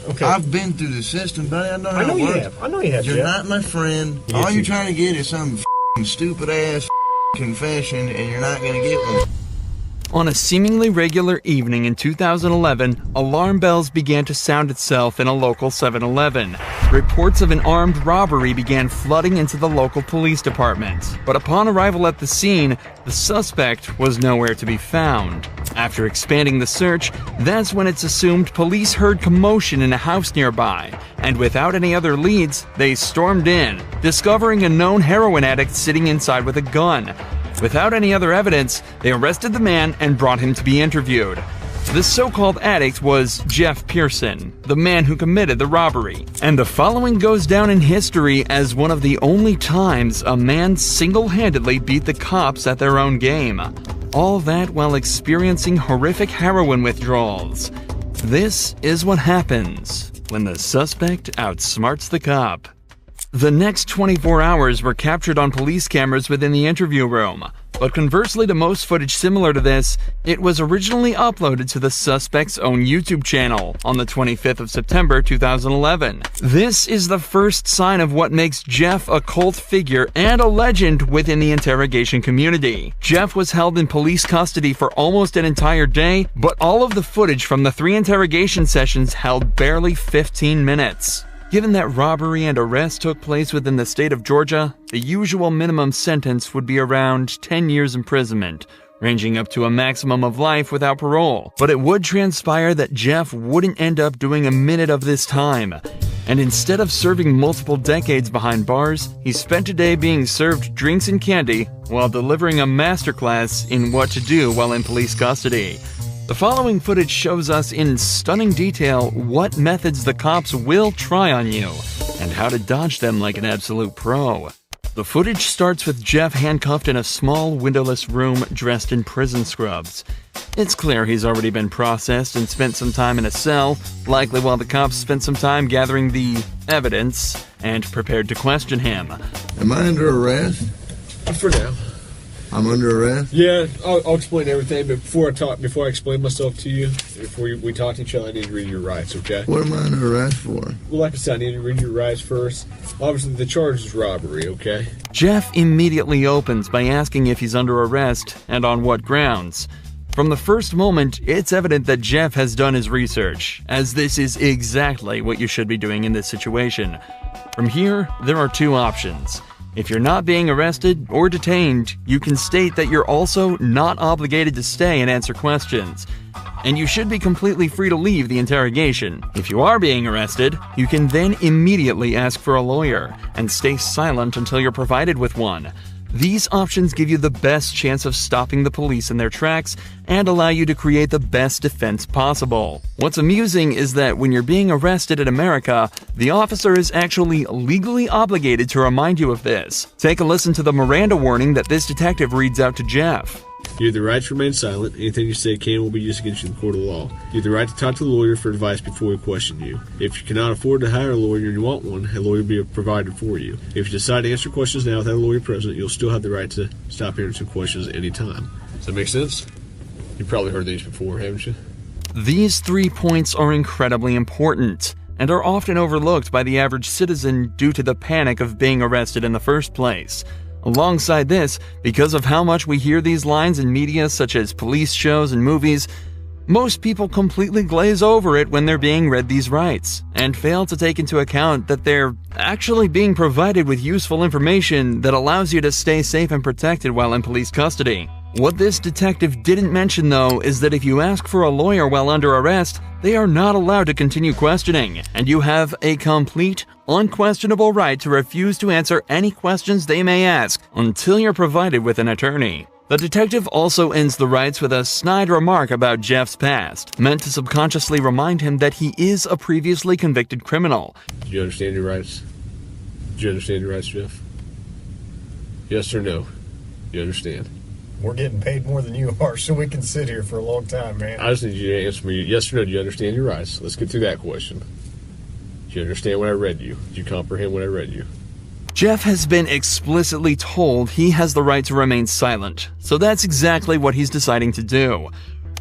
Okay. I've been through the system, buddy. I know how it works. I know you have. You're Jeff. not my friend. All you're trying to get is some stupid ass confession, and you're not gonna get one. On a seemingly regular evening in 2011, alarm bells began to sound itself in a local 7-Eleven. Reports of an armed robbery began flooding into the local police department. But upon arrival at the scene, the suspect was nowhere to be found. After expanding the search, that's when it's assumed police heard commotion in a house nearby. And without any other leads, they stormed in, discovering a known heroin addict sitting inside with a gun. Without any other evidence, they arrested the man and brought him to be interviewed. This so-called addict was Jeff Pearson, the man who committed the robbery. And the following goes down in history as one of the only times a man single-handedly beat the cops at their own game. All that while experiencing horrific heroin withdrawals. This is what happens when the suspect outsmarts the cop. The next 24 hours were captured on police cameras within the interview room, but conversely to most footage similar to this, it was originally uploaded to the suspect's own YouTube channel on the 25th of September 2011. This is the first sign of what makes Jeff a cult figure and a legend within the interrogation community. Jeff was held in police custody for almost an entire day, but all of the footage from the 3 interrogation sessions held barely 15 minutes. Given that robbery and arrest took place within the state of Georgia, the usual minimum sentence would be around 10 years imprisonment, ranging up to a maximum of life without parole. But it would transpire that Jeff wouldn't end up doing a minute of this time. And instead of serving multiple decades behind bars, he spent a day being served drinks and candy while delivering a masterclass in what to do while in police custody. The following footage shows us in stunning detail what methods the cops will try on you, and how to dodge them like an absolute pro. The footage starts with Jeff handcuffed in a small, windowless room dressed in prison scrubs. It's clear he's already been processed and spent some time in a cell, likely while the cops spent some time gathering the evidence and prepared to question him. Am I under arrest? For now. I'm under arrest? Yeah, I'll explain everything, but before I explain myself to you, before we talk to each other, I need to read your rights, okay? What am I under arrest for? Well, like I said, I need to read your rights first. Obviously, the charge is robbery, okay? Jeff immediately opens by asking if he's under arrest and on what grounds. From the first moment, it's evident that Jeff has done his research, as this is exactly what you should be doing in this situation. From here, there are 2 options. If you're not being arrested or detained, you can state that you're also not obligated to stay and answer questions. And you should be completely free to leave the interrogation. If you are being arrested, you can then immediately ask for a lawyer and stay silent until you're provided with one. These options give you the best chance of stopping the police in their tracks and allow you to create the best defense possible. What's amusing is that when you're being arrested in America, the officer is actually legally obligated to remind you of this. Take a listen to the Miranda warning that this detective reads out to Jeff. You have the right to remain silent. Anything you say can will be used against you in the court of law. You have the right to talk to a lawyer for advice before we question you. If you cannot afford to hire a lawyer and you want one, a lawyer will be provided for you. If you decide to answer questions now without a lawyer present, you'll still have the right to stop answering questions at any time. Does that make sense? You've probably heard these before, haven't you? These 3 points are incredibly important and are often overlooked by the average citizen due to the panic of being arrested in the first place. Alongside this, because of how much we hear these lines in media such as police shows and movies, most people completely glaze over it when they're being read these rights, and fail to take into account that they're actually being provided with useful information that allows you to stay safe and protected while in police custody. What this detective didn't mention, though, is that if you ask for a lawyer while under arrest, they are not allowed to continue questioning, and you have a complete, unquestionable right to refuse to answer any questions they may ask until you're provided with an attorney. The detective also ends the rights with a snide remark about Jeff's past, meant to subconsciously remind him that he is a previously convicted criminal. Do you understand your rights? Do you understand your rights, Jeff? Yes or no? You understand? We're getting paid more than you are, so we can sit here for a long time, man. I just need you to answer me yes or no. Do you understand your rights? Let's get through that question. Do you understand what I read you? Do you comprehend what I read you? Jeff has been explicitly told he has the right to remain silent, so that's exactly what he's deciding to do.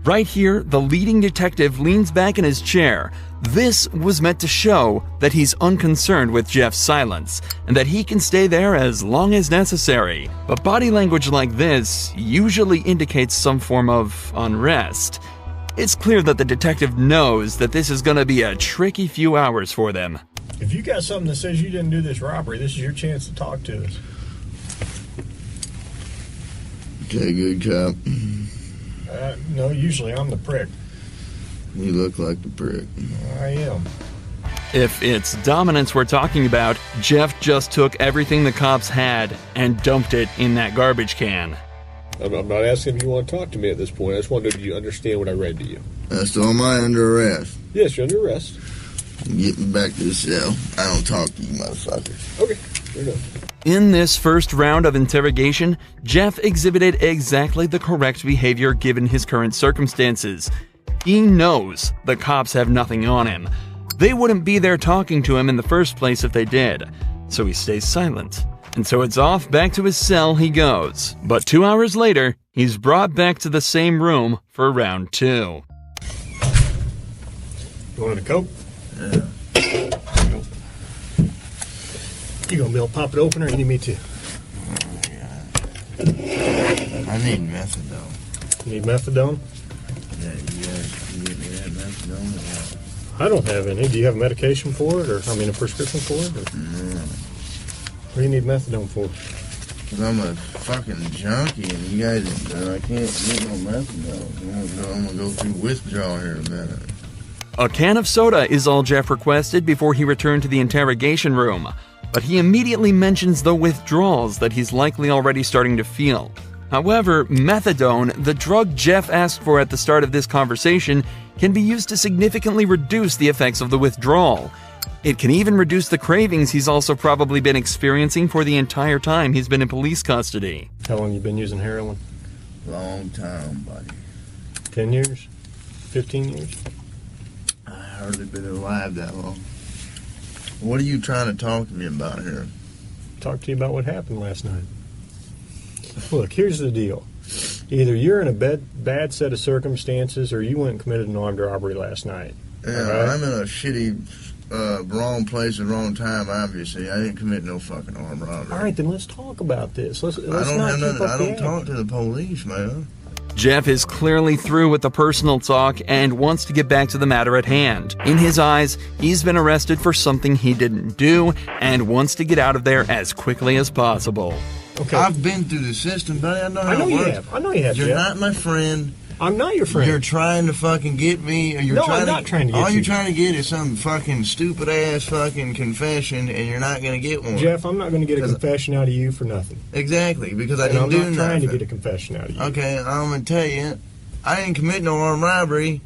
Right here, the leading detective leans back in his chair. This was meant to show that he's unconcerned with Jeff's silence, and that he can stay there as long as necessary. But body language like this usually indicates some form of unrest. It's clear that the detective knows that this is gonna be a tricky few hours for them. If you got something that says you didn't do this robbery, this is your chance to talk to us. Okay, good cop. No, usually I'm the prick. You look like the prick. I am. If it's dominance we're talking about, Jeff just took everything the cops had and dumped it in that garbage can. I'm not asking if you want to talk to me at this point. I just wanted to understand what I read to you. So am I under arrest? Yes, you're under arrest. Get me back to the cell. I don't talk to you motherfuckers. Okay, fair enough. In this first round of interrogation, Jeff exhibited exactly the correct behavior given his current circumstances. He knows the cops have nothing on him. They wouldn't be there talking to him in the first place if they did, so he stays silent. And so it's off back to his cell he goes. But 2 hours later, he's brought back to the same room for round 2. You wanted a Coke? Yeah. You gonna be able to pop it open, or you need me to? I need methadone. You need methadone? Yeah, you guys can get me that methadone or what? I don't have any. Do you have medication for it, or a prescription for it? Or? No. What do you need methadone for? Because I'm a fucking junkie and you guys, I can't get no methadone. I'm going to go through withdrawal here in a minute. A can of soda is all Jeff requested before he returned to the interrogation room. But he immediately mentions the withdrawals that he's likely already starting to feel. However, methadone, the drug Jeff asked for at the start of this conversation, can be used to significantly reduce the effects of the withdrawal. It can even reduce the cravings he's also probably been experiencing for the entire time he's been in police custody. How long you been using heroin? Long time, buddy. 10 years? 15 years? I hardly been alive that long. What are you trying to talk to me about here? Talk to you about what happened last night. Look, here's the deal. Either you're in a bad set of circumstances, or you went and committed an armed robbery last night. Yeah, right? I'm in a shitty, wrong place at the wrong time, obviously. I didn't commit no fucking armed robbery. All right, then let's talk about this. Let's I not keep up I the don't act. talk to the police, man. Jeff is clearly through with the personal talk and wants to get back to the matter at hand. In his eyes, he's been arrested for something he didn't do and wants to get out of there as quickly as possible. Okay. I've been through the system, buddy. I know how it you works. have. I know you have, You're Jeff. not my friend. I'm not your friend. You're trying to fucking get me. Or you're No, trying I'm not trying to get all you. you're trying to get is some fucking stupid ass fucking confession, and you're not going to get one. Jeff, I'm not going to get a confession out of you for nothing. Exactly, because I And didn't I'm do not nothing. trying to get a confession out of you. Okay, I'm going to tell you, I didn't commit no armed robbery,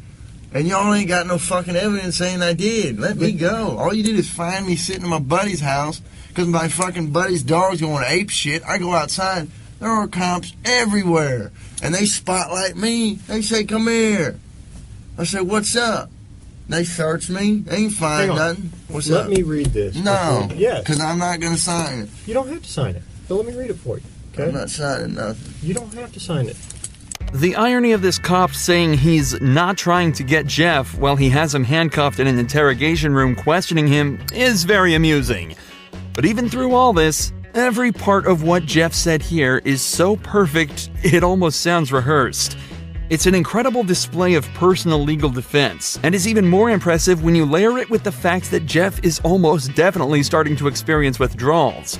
and y'all ain't got no fucking evidence saying I did. Let me go. All you did is find me sitting in my buddy's house because my fucking buddy's dog's going ape shit. I go outside. There are cops everywhere, and they spotlight me. They say, "Come here." I say, "What's up?" They search me. They ain't find Hang on. nothing. What's Let up? me read this. No. Yes. Because I'm not going to sign it. You don't have to sign it. But let me read it for you. Okay? I'm not signing nothing. You don't have to sign it. The irony of this cop saying he's not trying to get Jeff while he has him handcuffed in an interrogation room questioning him is very amusing. But even through all this, every part of what Jeff said here is so perfect, it almost sounds rehearsed. It's an incredible display of personal legal defense, and is even more impressive when you layer it with the fact that Jeff is almost definitely starting to experience withdrawals.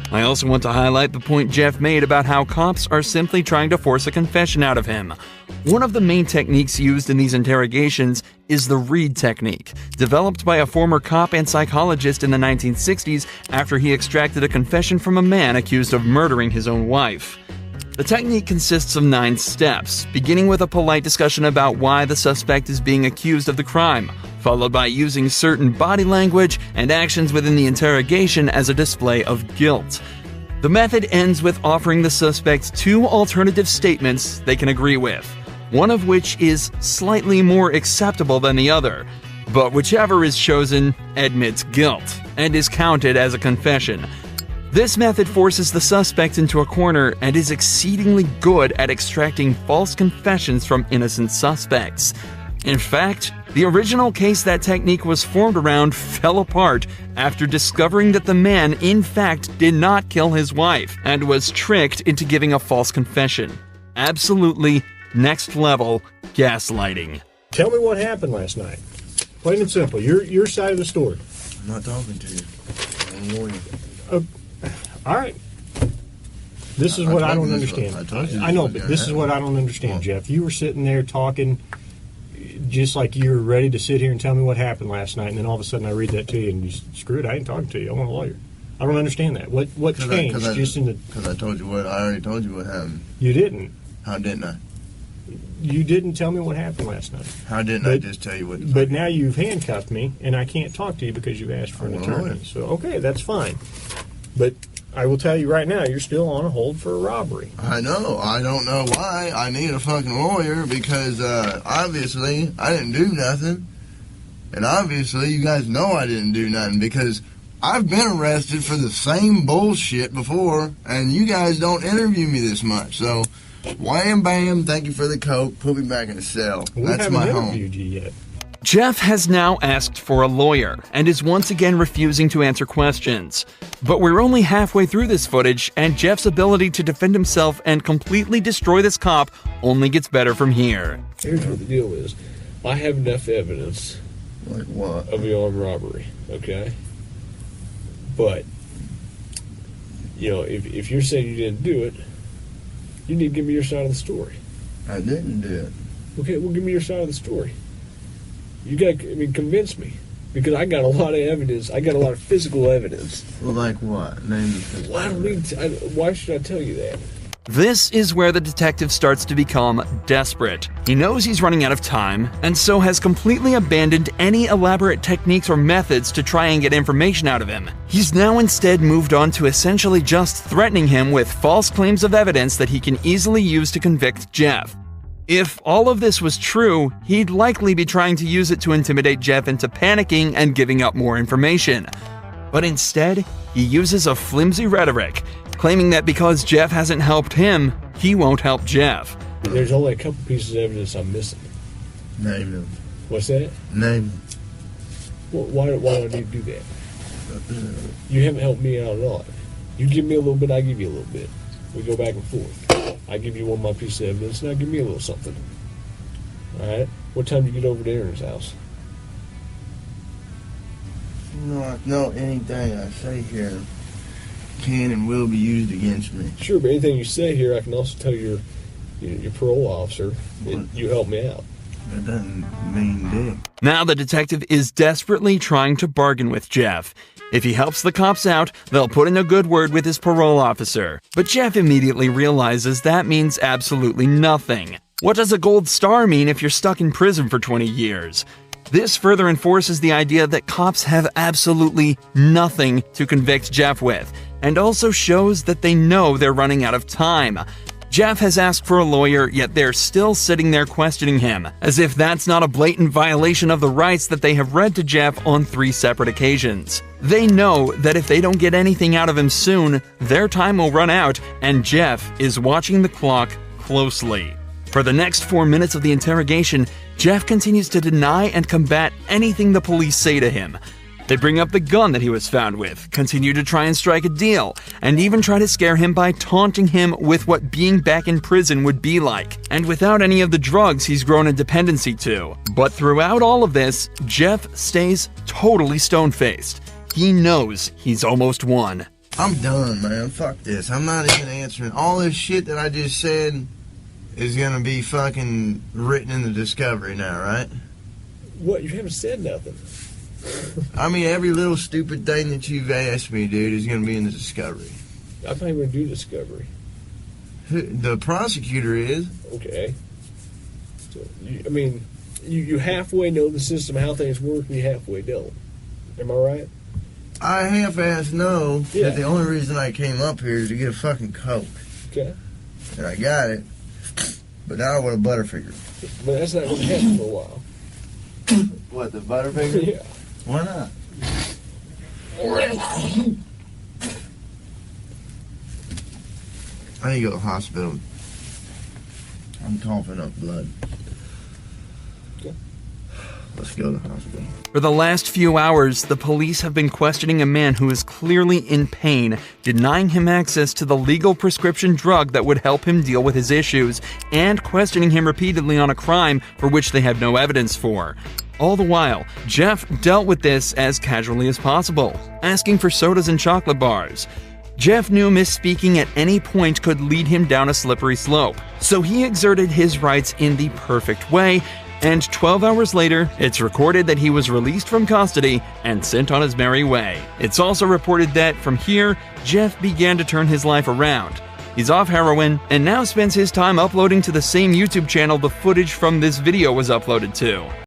I also want to highlight the point Jeff made about how cops are simply trying to force a confession out of him. One of the main techniques used in these interrogations is the Reed technique, developed by a former cop and psychologist in the 1960s after he extracted a confession from a man accused of murdering his own wife. The technique consists of 9 steps, beginning with a polite discussion about why the suspect is being accused of the crime, followed by using certain body language and actions within the interrogation as a display of guilt. The method ends with offering the suspect 2 alternative statements they can agree with, one of which is slightly more acceptable than the other, but whichever is chosen admits guilt and is counted as a confession. This method forces the suspect into a corner and is exceedingly good at extracting false confessions from innocent suspects. In fact, the original case that technique was formed around fell apart after discovering that the man, in fact, did not kill his wife and was tricked into giving a false confession. Absolutely next level gaslighting. Tell me what happened last night. Plain and simple. Your side of the story. I'm not talking to you. I'm a lawyer. All right. This is what I don't understand. I know, but this is what I don't understand, Jeff. You were sitting there talking just like you were ready to sit here and tell me what happened last night, and then all of a sudden I read that to you, and you screw it, I ain't talking to you. I want a lawyer. I don't understand that. What changed? Because I told you what. I already told you what happened. You didn't. How didn't I? You didn't tell me what happened last night. How didn't I just tell you what? But now you've handcuffed me, and I can't talk to you because you asked for an attorney. So okay, that's fine. But I will tell you right now, you're still on a hold for a robbery. I know. I don't know why. I need a fucking lawyer because obviously I didn't do nothing. And obviously you guys know I didn't do nothing because I've been arrested for the same bullshit before and you guys don't interview me this much. So, wham bam, thank you for the coke, put me back in the cell. That's my home. We haven't interviewed you yet. Jeff has now asked for a lawyer and is once again refusing to answer questions. But we're only halfway through this footage, and Jeff's ability to defend himself and completely destroy this cop only gets better from here. Here's what the deal is. I have enough evidence Like what? of the armed robbery, okay? But, you know, if you're saying you didn't do it, you need to give me your side of the story. I didn't do it. Okay, well, give me your side of the story. You got to, convince me. Because I got a lot of evidence. I got a lot of physical evidence. Well, like what? Name the physical Well, I don't need to, why should I tell you that? This is where the detective starts to become desperate. He knows he's running out of time, and so has completely abandoned any elaborate techniques or methods to try and get information out of him. He's now instead moved on to essentially just threatening him with false claims of evidence that he can easily use to convict Jeff. If all of this was true, he'd likely be trying to use it to intimidate Jeff into panicking and giving up more information. But instead, he uses a flimsy rhetoric, claiming that because Jeff hasn't helped him, he won't help Jeff. There's only a couple pieces of evidence I'm missing. Name them. What's that? Name them. Well, why do I need to do that? You haven't helped me out at all. You give me a little bit, I give you a little bit. We go back and forth. I give you one of my pieces of evidence, now give me a little something. Alright? What time do you get over to Aaron's house? No, anything I say here can and will be used against me. Sure, but anything you say here, I can also tell your parole officer that you helped me out. That doesn't mean dick. Now the detective is desperately trying to bargain with Jeff. If he helps the cops out, they'll put in a good word with his parole officer. But Jeff immediately realizes that means absolutely nothing. What does a gold star mean if you're stuck in prison for 20 years? This further enforces the idea that cops have absolutely nothing to convict Jeff with, and also shows that they know they're running out of time. Jeff has asked for a lawyer, yet they're still sitting there questioning him, as if that's not a blatant violation of the rights that they have read to Jeff on 3 separate occasions. They know that if they don't get anything out of him soon, their time will run out, and Jeff is watching the clock closely. For the next 4 minutes of the interrogation, Jeff continues to deny and combat anything the police say to him. They bring up the gun that he was found with, continue to try and strike a deal, and even try to scare him by taunting him with what being back in prison would be like, and without any of the drugs he's grown a dependency to. But throughout all of this, Jeff stays totally stone-faced. He knows he's almost won. I'm done, man. Fuck this. I'm not even answering. All this shit that I just said is gonna be fucking written in the discovery now, right? What? You haven't said nothing. I mean, every little stupid thing that you've asked me, dude, is going to be in the discovery. I'm not even going to do discovery. The prosecutor is. Okay. So, you halfway know the system, how things work, and you halfway don't. Am I right? I half-ass know Yeah. that the only reason I came up here is to get a fucking Coke. Okay. And I got it. But now I want a Butterfinger. But that's not going to happen for a while. What, the Butterfinger? Yeah. Why not? I need to go to the hospital. I'm coughing up blood. Let's go to the hospital. For the last few hours, the police have been questioning a man who is clearly in pain, denying him access to the legal prescription drug that would help him deal with his issues, and questioning him repeatedly on a crime for which they have no evidence for. All the while, Jeff dealt with this as casually as possible, asking for sodas and chocolate bars. Jeff knew misspeaking at any point could lead him down a slippery slope, so he exerted his rights in the perfect way, and 12 hours later, it's recorded that he was released from custody and sent on his merry way. It's also reported that from here, Jeff began to turn his life around. He's off heroin and now spends his time uploading to the same YouTube channel the footage from this video was uploaded to.